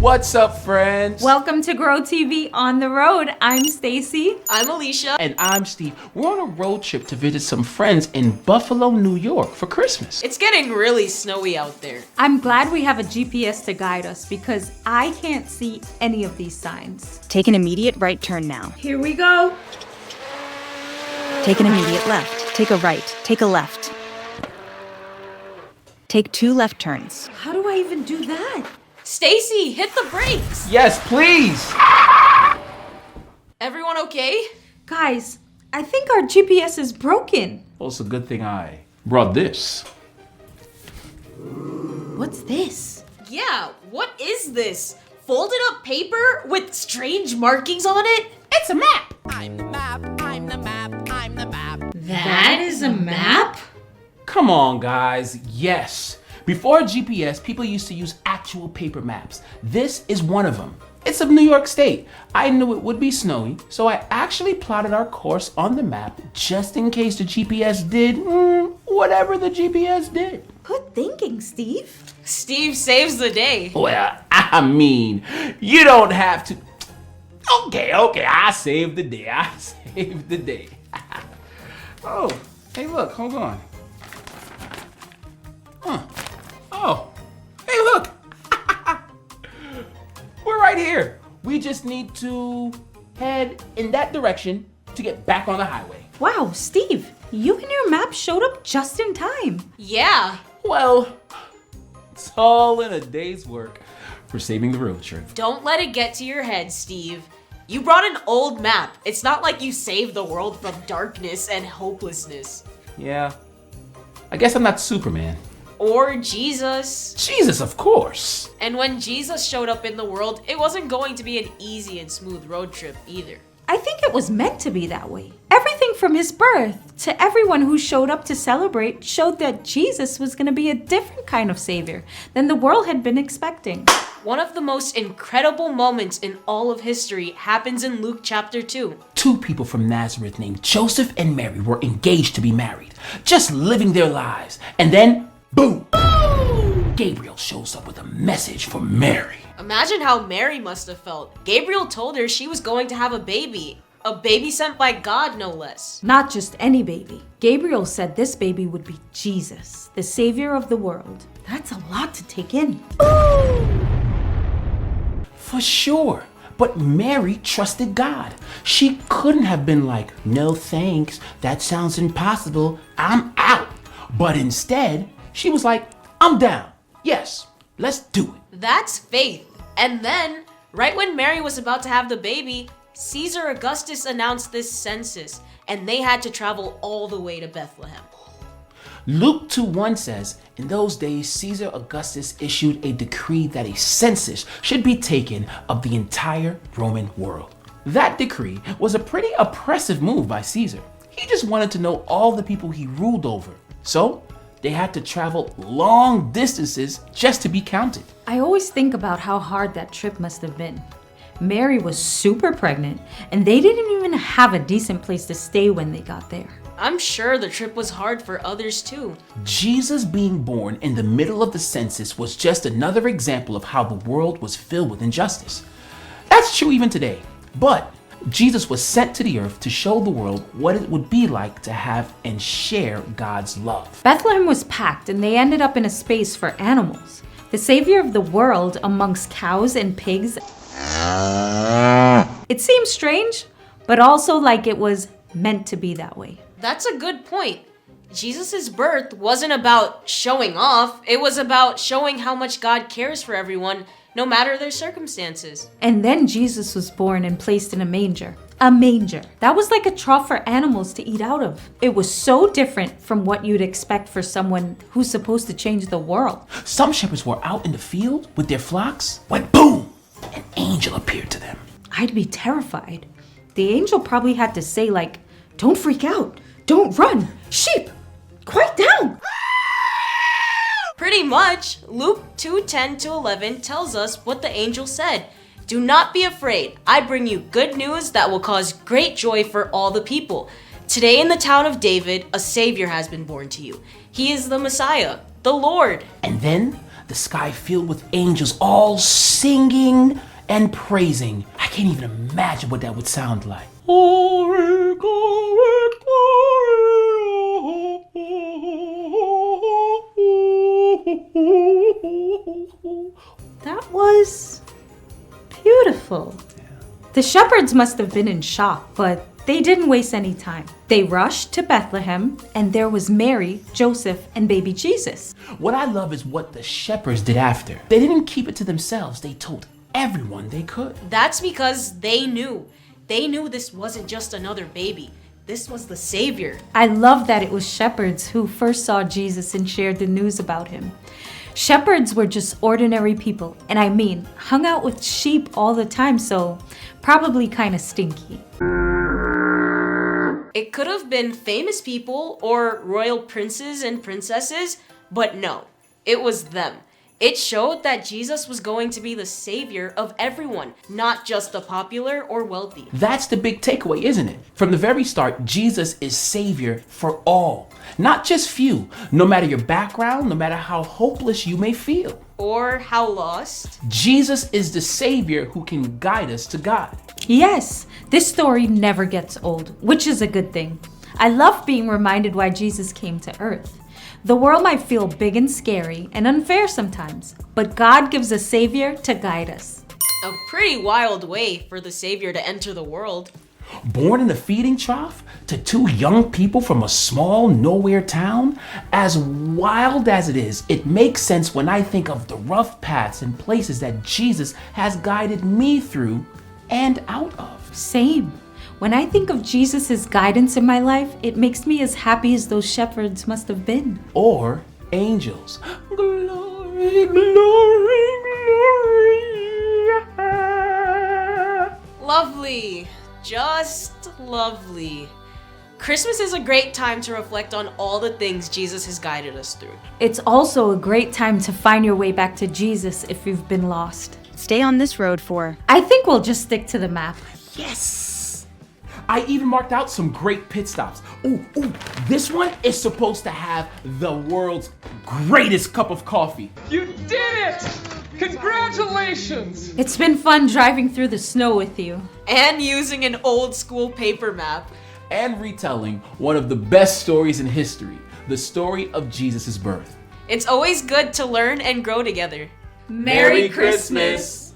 What's up, friends? Welcome to Grow TV on the road. I'm Stacy. I'm Alicia. And I'm Steve. We're on a road trip to visit some friends in Buffalo, New York for Christmas. It's getting really snowy out there. I'm glad we have a GPS to guide us because I can't see any of these signs. Take an immediate right turn now. Here we go. Take an immediate left. Take a right. Take a left. Take 2 left turns. How do I even do that? Stacy, hit the brakes. Yes, please. Everyone okay? Guys, I think our GPS is broken. Well, it's a good thing I brought this. What's this? Yeah, what is this? Folded up paper with strange markings on it? It's a map. I'm the map, I'm the map, I'm the map. That is a map? Come on, guys. Yes. Before GPS, people used to use actual paper maps. This is one of them. It's of New York State. I knew it would be snowy, so I actually plotted our course on the map just in case the GPS did whatever the GPS did. Good thinking, Steve. Steve saves the day. Well, I mean, you don't have to. Okay, I saved the day. I saved the day. Oh, hey, look, hold on. Huh. Oh, hey, look. We're right here. We just need to head in that direction to get back on the highway. Wow, Steve, you and your map showed up just in time. Yeah. Well, it's all in a day's work for saving the road trip. Don't let it get to your head, Steve. You brought an old map. It's not like you saved the world from darkness and hopelessness. Yeah, I guess I'm not Superman. Or Jesus. Jesus, of course. And when Jesus showed up in the world, it wasn't going to be an easy and smooth road trip either. I think it was meant to be that way. Everything from his birth to everyone who showed up to celebrate showed that Jesus was going to be a different kind of savior than the world had been expecting. One of the most incredible moments in all of history happens in Luke chapter 2. 2 people from Nazareth named Joseph and Mary were engaged to be married, just living their lives. And then, boom! Gabriel shows up with a message for Mary. Imagine how Mary must have felt. Gabriel told her she was going to have a baby sent by God, no less. Not just any baby. Gabriel said this baby would be Jesus, the savior of the world. That's a lot to take in. For sure. But Mary trusted God. She couldn't have been like, no thanks, that sounds impossible, I'm out. But instead, she was like, I'm down. Yes, let's do it. That's faith. And then, right when Mary was about to have the baby, Caesar Augustus announced this census, and they had to travel all the way to Bethlehem. Luke 2:1 says, in those days, Caesar Augustus issued a decree that a census should be taken of the entire Roman world. That decree was a pretty oppressive move by Caesar. He just wanted to know all the people he ruled over. So, they had to travel long distances just to be counted. I always think about how hard that trip must have been. Mary was super pregnant, and they didn't even have a decent place to stay when they got there. I'm sure the trip was hard for others too. Jesus being born in the middle of the census was just another example of how the world was filled with injustice. That's true even today. But Jesus was sent to the earth to show the world what it would be like to have and share God's love. Bethlehem was packed, and they ended up in a space for animals. The savior of the world amongst cows and pigs. It seems strange, but also like it was meant to be that way. That's a good point. Jesus' birth wasn't about showing off. It was about showing how much God cares for everyone, no matter their circumstances. And then Jesus was born and placed in a manger. A manger. That was like a trough for animals to eat out of. It was so different from what you'd expect for someone who's supposed to change the world. Some shepherds were out in the field with their flocks when boom, an angel appeared to them. I'd be terrified. The angel probably had to say like, don't freak out. Don't run. Sheep, quiet down. Pretty much, Luke 2:10-11 tells us what the angel said. Do not be afraid. I bring you good news that will cause great joy for all the people. Today in the town of David, a savior has been born to you. He is the Messiah, the Lord. And then the sky filled with angels all singing and praising. I can't even imagine what that would sound like. Glory, glory, glory. That was beautiful. The shepherds must have been in shock, but they didn't waste any time. They rushed to Bethlehem, and there was Mary, Joseph, and baby Jesus. What I love is what the shepherds did after. They didn't keep it to themselves. They told everyone they could. That's because they knew. They knew this wasn't just another baby. This was the Savior. I love that it was shepherds who first saw Jesus and shared the news about him. Shepherds were just ordinary people, and I mean, hung out with sheep all the time, so probably kind of stinky. It could have been famous people or royal princes and princesses, but no, it was them. It showed that Jesus was going to be the savior of everyone, not just the popular or wealthy. That's the big takeaway, isn't it? From the very start, Jesus is savior for all, not just few, no matter your background, no matter how hopeless you may feel. Or how lost? Jesus is the savior who can guide us to God. Yes, this story never gets old, which is a good thing. I love being reminded why Jesus came to earth. The world might feel big and scary and unfair sometimes, but God gives a savior to guide us. A pretty wild way for the savior to enter the world. Born in a feeding trough to two young people from a small nowhere town, as wild as it is, it makes sense when I think of the rough paths and places that Jesus has guided me through and out of. Same. When I think of Jesus' guidance in my life, it makes me as happy as those shepherds must have been. Or angels. Glory, glory, glory. Lovely. Just lovely. Christmas is a great time to reflect on all the things Jesus has guided us through. It's also a great time to find your way back to Jesus if you've been lost. Stay on this road for... I think we'll just stick to the map. Yes! I even marked out some great pit stops. Ooh, this one is supposed to have the world's greatest cup of coffee. You did it! Congratulations! It's been fun driving through the snow with you. And using an old school paper map. And retelling one of the best stories in history, the story of Jesus' birth. It's always good to learn and grow together. Merry Christmas!